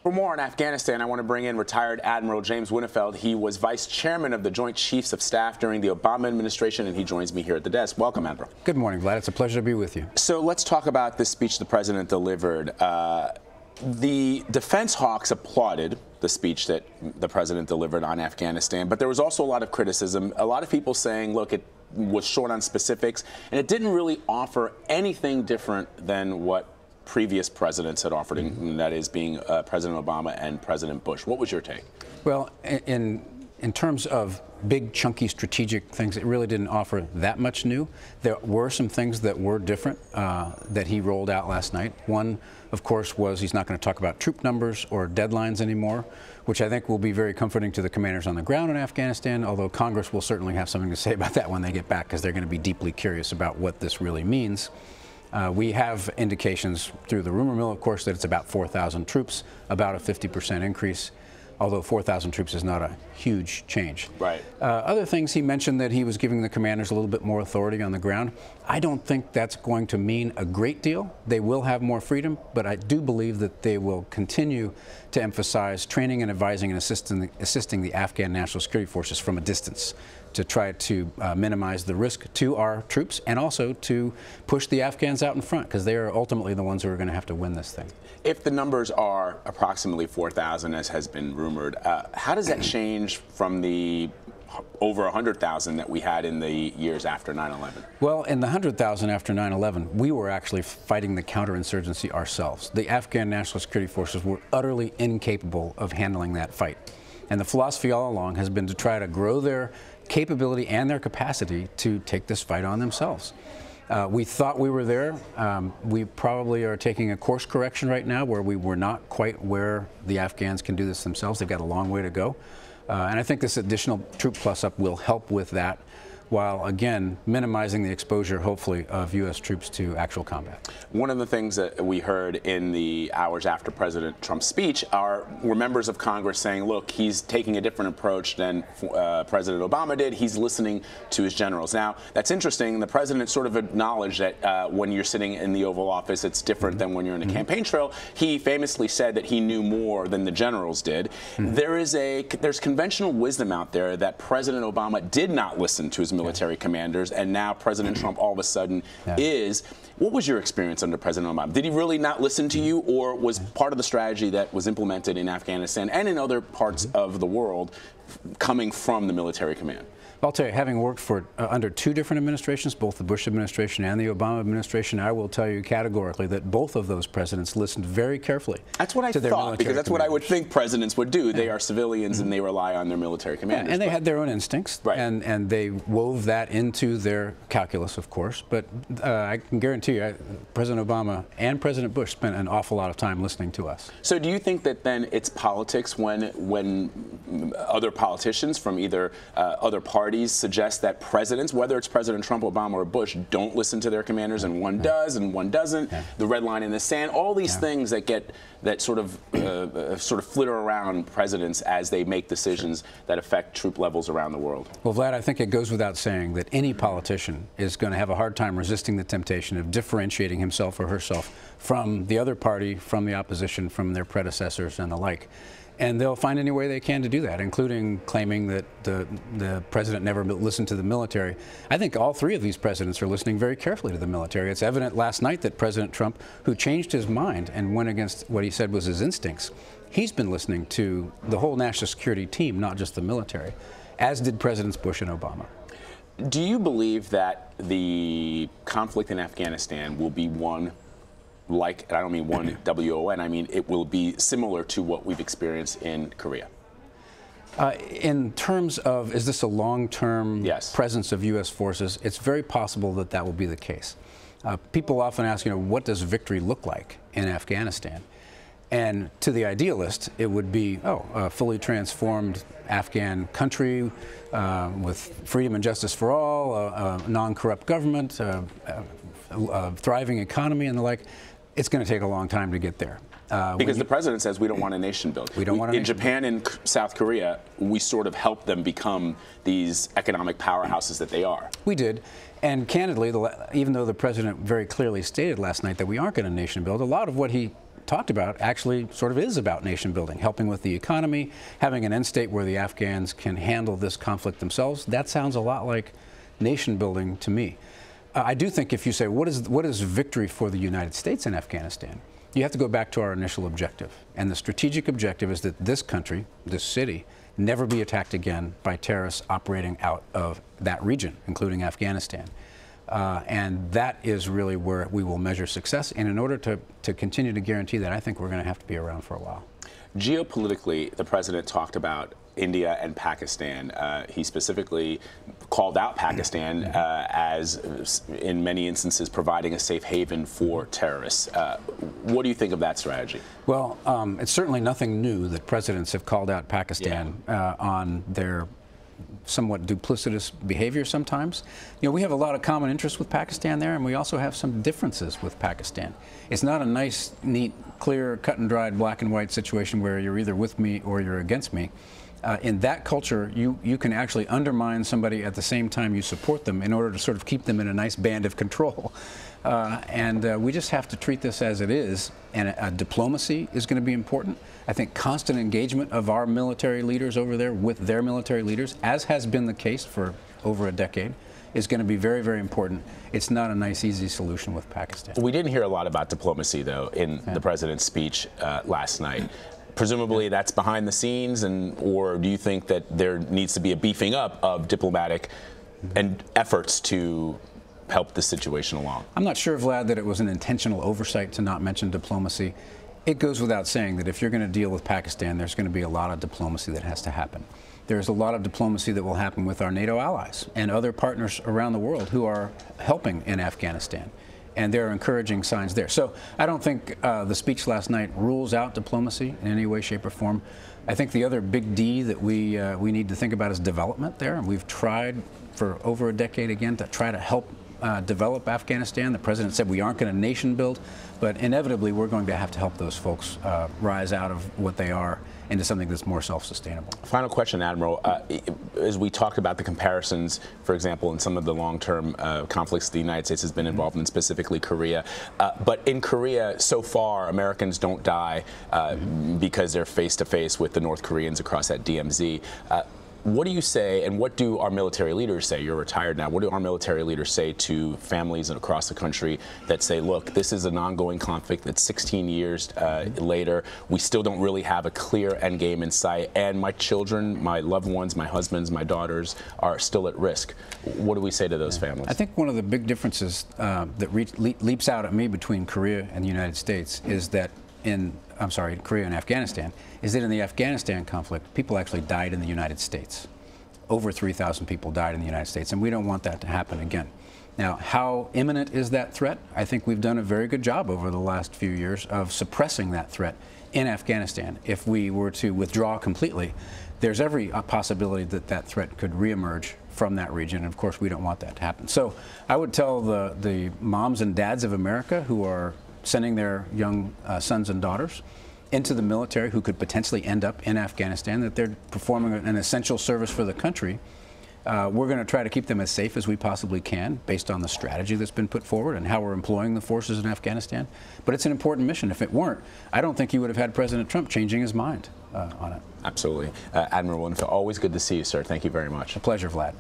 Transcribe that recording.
For more on Afghanistan, I want to bring in retired Admiral James Winnefeld. He was vice chairman of the Joint Chiefs of Staff during the Obama administration, and he joins me here at the desk. Welcome, Admiral. Good morning, Vlad. It's a pleasure to be with you. So let's talk about this speech the president delivered. The defense hawks applauded the speech that the president delivered on Afghanistan, but there was also a lot of criticism. A lot of people saying, look, it was short on specifics, and it didn't really offer anything different than what previous presidents had offered, and that is being President Obama and President Bush. What was your take? Well, in terms of big, chunky, strategic things, it really didn't offer that much new. There were some things that were different that he rolled out last night. One, of course, was he's not going to talk about troop numbers or deadlines anymore, which I think will be very comforting to the commanders on the ground in Afghanistan, although Congress will certainly have something to say about that when they get back, because they're going to be deeply curious about what this really means. We have indications through the rumor mill, of course, that it's about 4,000 troops, about a 50% increase, although 4,000 troops is not a huge change. Right. Other things, he mentioned that he was giving the commanders a little bit more authority on the ground. I don't think that's going to mean a great deal. They will have more freedom, but I do believe that they will continue to emphasize training and advising and assisting the Afghan National Security Forces from a distance, to try to minimize the risk to our troops and also to push the Afghans out in front, because they are ultimately the ones who are going to have to win this thing. If the numbers are approximately 4,000, as has been rumored, how does that change from the over 100,000 that we had in the years after 9/11? Well, in the 100,000 after 9/11, we were actually fighting the counterinsurgency ourselves. The Afghan National Security Forces were utterly incapable of handling that fight. And the philosophy all along has been to try to grow their capability and their capacity to take this fight on themselves. We thought we were there. We probably are taking a course correction right now where we were not quite where the Afghans can do this themselves. They've got a long way to go. And I think this additional troop plus-up will help with that, while, again, minimizing the exposure, hopefully, of U.S. troops to actual combat. One of the things that we heard in the hours after President Trump's speech were members of Congress saying, look, he's taking a different approach than President Obama did. He's listening to his generals. Now, that's interesting. The president sort of acknowledged that when you're sitting in the Oval Office, it's different than when you're in a campaign trail. He famously said that he knew more than the generals did. There's conventional wisdom out there that President Obama did not listen to his military commanders, and now President Trump all of a sudden is. What was your experience under President Obama? Did he really not listen to you, or was part of the strategy that was implemented in Afghanistan and in other parts of the world coming from the military command? I'll tell you, having worked for under two different administrations, both the Bush administration and the Obama administration, I will tell you categorically that both of those presidents listened very carefully. That's what I thought, because that's what I would think presidents would do. They are civilians and they rely on their military commanders. And they had their own instincts, and they wove that into their calculus, of course. But I can guarantee you, President Obama and President Bush spent an awful lot of time listening to us. So do you think that then it's politics when other politicians from either other parties suggest that presidents, whether it's President Trump, Obama, or Bush, don't listen to their commanders, and one does and one doesn't? The red line in the sand, all these things that sort of flitter around presidents as they make decisions that affect troop levels around the world. Well, Vlad, I think it goes without saying that any politician is going to have a hard time resisting the temptation of differentiating himself or herself from the other party, from the opposition, from their predecessors and the like. And they'll find any way they can to do that, including claiming that the president never listened to the military. I think all three of these presidents are listening very carefully to the military. It's evident last night that President Trump, who changed his mind and went against what he said was his instincts, he's been listening to the whole national security team, not just the military, as did Presidents Bush and Obama. Do you believe that the conflict in Afghanistan will be one like, and I don't mean one WON, I mean it will be similar to what we've experienced in Korea? In terms of, is this a long-term presence of U.S. forces, it's very possible that that will be the case. People often ask, what does victory look like in Afghanistan? And to the idealist, it would be, a fully transformed Afghan country with freedom and justice for all, a non-corrupt government, a thriving economy and the like. It's going to take a long time to get there. Because the president says we don't want a nation built. We don't want a nation. In Japan and South Korea, we sort of helped them become these economic powerhouses that they are. We did. And candidly, even though the president very clearly stated last night that we aren't going to nation build, a lot of what he President talked about actually sort of is about nation building, helping with the economy, having an end state where the Afghans can handle this conflict themselves. That sounds a lot like nation building to me. I do think if you say, what is victory for the United States in Afghanistan? You have to go back to our initial objective. And the strategic objective is that this country, this city, never be attacked again by terrorists operating out of that region, including Afghanistan. And that is really where we will measure success. And in order to continue to guarantee that, I think we're going to have to be around for a while. Geopolitically, the president talked about India and Pakistan. He specifically called out Pakistan as, in many instances, providing a safe haven for terrorists. What do you think of that strategy? Well, it's certainly nothing new that presidents have called out Pakistan on their somewhat duplicitous behavior sometimes. You know, we have a lot of common interests with Pakistan there, and we also have some differences with Pakistan. It's not a nice, neat, clear, cut and dried, black and white situation where you're either with me or you're against me. In that culture, you can actually undermine somebody at the same time you support them in order to sort of keep them in a nice band of control. We just have to treat this as it is, and diplomacy is going to be important. I think constant engagement of our military leaders over there with their military leaders, as has been the case for over a decade, is going to be very, very important. It's not a nice, easy solution with Pakistan. We didn't hear a lot about diplomacy, though, in the president's speech last night. Presumably that's behind the scenes, or do you think that there needs to be a beefing up of diplomatic and efforts to help the situation along? I'm not sure, Vlad, that it was an intentional oversight to not mention diplomacy. It goes without saying that if you're going to deal with Pakistan, there's going to be a lot of diplomacy that has to happen. There's a lot of diplomacy that will happen with our NATO allies and other partners around the world who are helping in Afghanistan. And there are encouraging signs there. So I don't think the speech last night rules out diplomacy in any way, shape, or form. I think the other big D that we need to think about is development there. And we've tried for over a decade again to try to help develop Afghanistan. The president said we aren't going to nation build, but inevitably we're going to help those folks rise out of what they are into something that's more self-sustainable. Final question, Admiral. As we talked about the comparisons, for example, in some of the long-term conflicts the United States has been involved in, specifically Korea. But in Korea, so far, Americans don't die because they're face-to-face with the North Koreans across that DMZ. What do you say, and what do our military leaders say? You're retired now. What do our military leaders say to families across the country that say, look, this is an ongoing conflict that's 16 years later. We still don't really have a clear end game in sight, and my children, my loved ones, my husbands, my daughters are still at risk. What do we say to those families? I think one of the big differences that leaps out at me between Korea and the United States is that Korea and Afghanistan, is that in the Afghanistan conflict, people actually died in the United States. Over 3,000 people died in the United States, and we don't want that to happen again. Now, how imminent is that threat? I think we've done a very good job over the last few years of suppressing that threat in Afghanistan. If we were to withdraw completely, there's every possibility that that threat could reemerge from that region, and of course we don't want that to happen. So I would tell the moms and dads of America who are sending their young sons and daughters into the military who could potentially end up in Afghanistan, that they're performing an essential service for the country. We're going to try to keep them as safe as we possibly can based on the strategy that's been put forward and how we're employing the forces in Afghanistan. But it's an important mission. If it weren't, I don't think you would have had President Trump changing his mind on it. Absolutely. Admiral Winnefeld, always good to see you, sir. Thank you very much. A pleasure, Vlad.